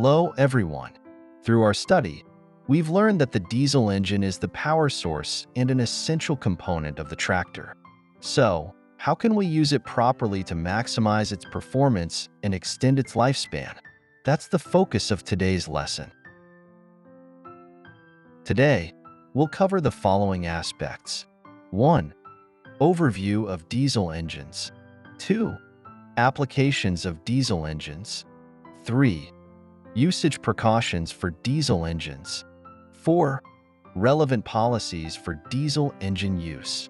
Hello, everyone. Through our study, we've learned that the diesel engine is the power source and an essential component of the tractor. So, how can we use it properly to maximize its performance and extend its lifespan? That's the focus of today's lesson. Today, we'll cover the following aspects. 1. Overview of diesel engines. 2. Applications of diesel engines. 3. Usage precautions for diesel engines. 4. Relevant policies for diesel engine use.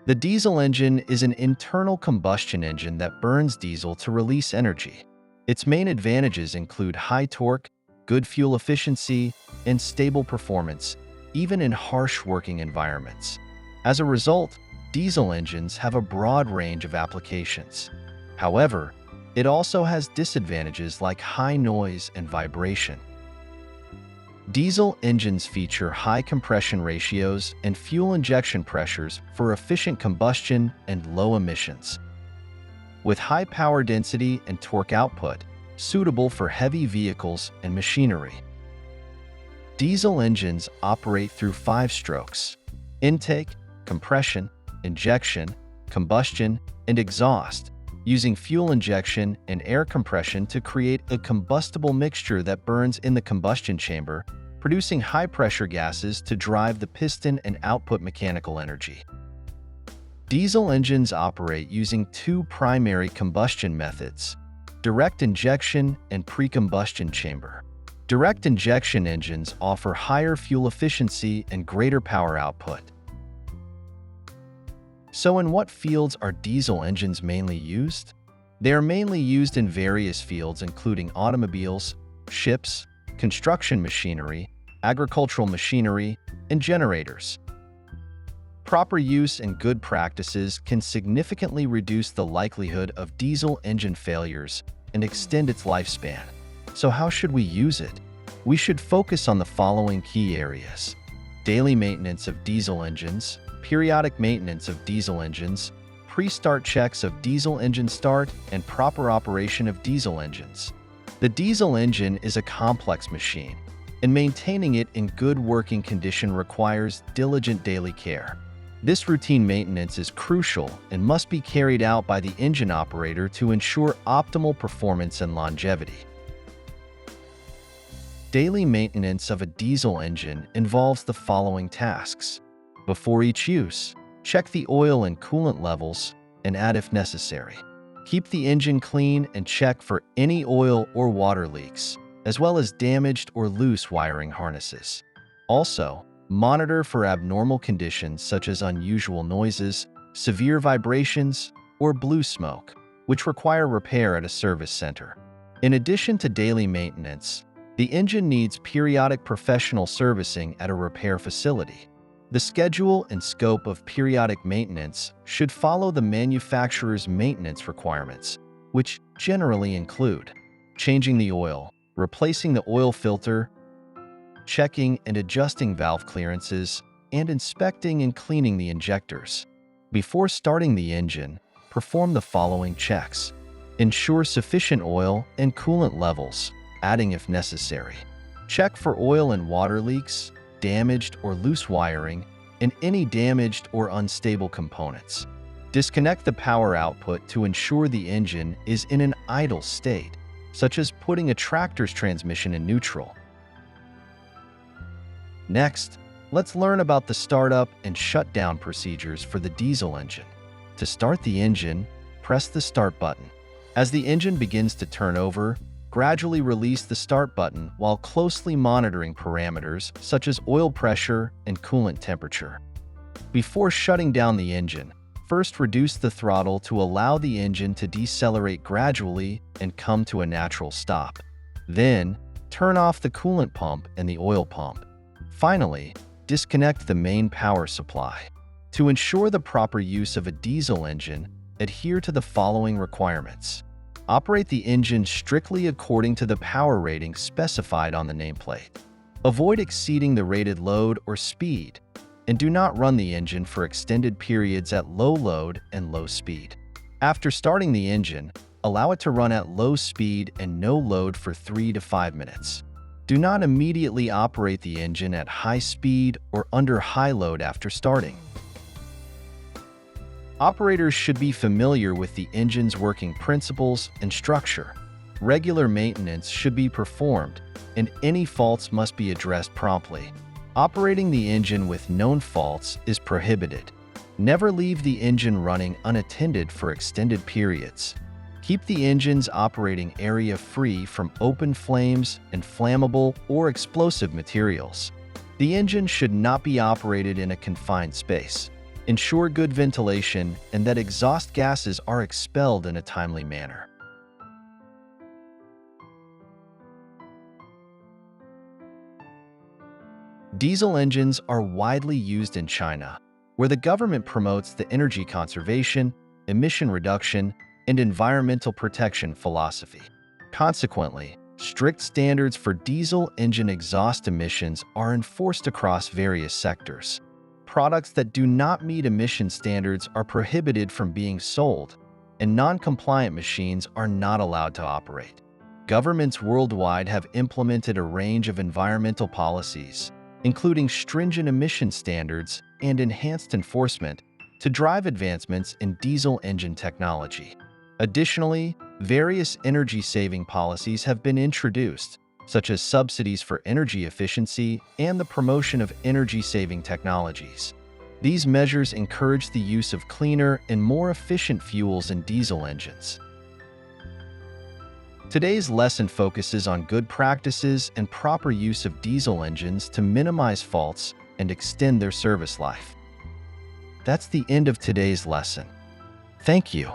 The diesel engine is an internal combustion engine that burns diesel to release energy. Its main advantages include high torque, good fuel efficiency, and stable performance, even in harsh working environments. As a result, diesel engines have a broad range of applications. However, it also has disadvantages like high noise and vibration. Diesel engines feature high compression ratios and fuel injection pressures for efficient combustion and low emissions. With high power density and torque output, suitable for heavy vehicles and machinery. Diesel engines operate through 5 strokes: intake, compression, injection, combustion, and exhaust, using fuel injection and air compression to create a combustible mixture that burns in the combustion chamber, producing high-pressure gases to drive the piston and output mechanical energy. Diesel engines operate using 2 primary combustion methods: direct injection and pre-combustion chamber. Direct injection engines offer higher fuel efficiency and greater power output. So in what fields are diesel engines mainly used? They are mainly used in various fields including automobiles, ships, construction machinery, agricultural machinery, and generators. Proper use and good practices can significantly reduce the likelihood of diesel engine failures and extend its lifespan. So how should we use it? We should focus on the following key areas: daily maintenance of diesel engines, periodic maintenance of diesel engines, pre-start checks of diesel engine start, and proper operation of diesel engines. The diesel engine is a complex machine, and maintaining it in good working condition requires diligent daily care. This routine maintenance is crucial and must be carried out by the engine operator to ensure optimal performance and longevity. Daily maintenance of a diesel engine involves the following tasks. Before each use, check the oil and coolant levels and add if necessary. Keep the engine clean and check for any oil or water leaks, as well as damaged or loose wiring harnesses. Also, monitor for abnormal conditions such as unusual noises, severe vibrations, or blue smoke, which require repair at a service center. In addition to daily maintenance, the engine needs periodic professional servicing at a repair facility. The schedule and scope of periodic maintenance should follow the manufacturer's maintenance requirements, which generally include changing the oil, replacing the oil filter, checking and adjusting valve clearances, and inspecting and cleaning the injectors. Before starting the engine, perform the following checks. Ensure sufficient oil and coolant levels, adding if necessary. Check for oil and water leaks, damaged or loose wiring, and any damaged or unstable components. Disconnect the power output to ensure the engine is in an idle state, such as putting a tractor's transmission in neutral. Next, let's learn about the startup and shutdown procedures for the diesel engine. To start the engine, press the start button. As the engine begins to turn over, gradually release the start button while closely monitoring parameters such as oil pressure and coolant temperature. Before shutting down the engine, first reduce the throttle to allow the engine to decelerate gradually and come to a natural stop. Then, turn off the coolant pump and the oil pump. Finally, disconnect the main power supply. To ensure the proper use of a diesel engine, adhere to the following requirements. Operate the engine strictly according to the power rating specified on the nameplate. Avoid exceeding the rated load or speed, and do not run the engine for extended periods at low load and low speed. After starting the engine, allow it to run at low speed and no load for 3 to 5 minutes. Do not immediately operate the engine at high speed or under high load after starting. Operators should be familiar with the engine's working principles and structure. Regular maintenance should be performed, and any faults must be addressed promptly. Operating the engine with known faults is prohibited. Never leave the engine running unattended for extended periods. Keep the engine's operating area free from open flames and flammable or explosive materials. The engine should not be operated in a confined space. Ensure good ventilation and that exhaust gases are expelled in a timely manner. Diesel engines are widely used in China, where the government promotes the energy conservation, emission reduction, and environmental protection philosophy. Consequently, strict standards for diesel engine exhaust emissions are enforced across various sectors. Products that do not meet emission standards are prohibited from being sold, and non-compliant machines are not allowed to operate. Governments worldwide have implemented a range of environmental policies, including stringent emission standards and enhanced enforcement, to drive advancements in diesel engine technology. Additionally, various energy-saving policies have been introduced, such as subsidies for energy efficiency and the promotion of energy-saving technologies. These measures encourage the use of cleaner and more efficient fuels in diesel engines. Today's lesson focuses on good practices and proper use of diesel engines to minimize faults and extend their service life. That's the end of today's lesson. Thank you.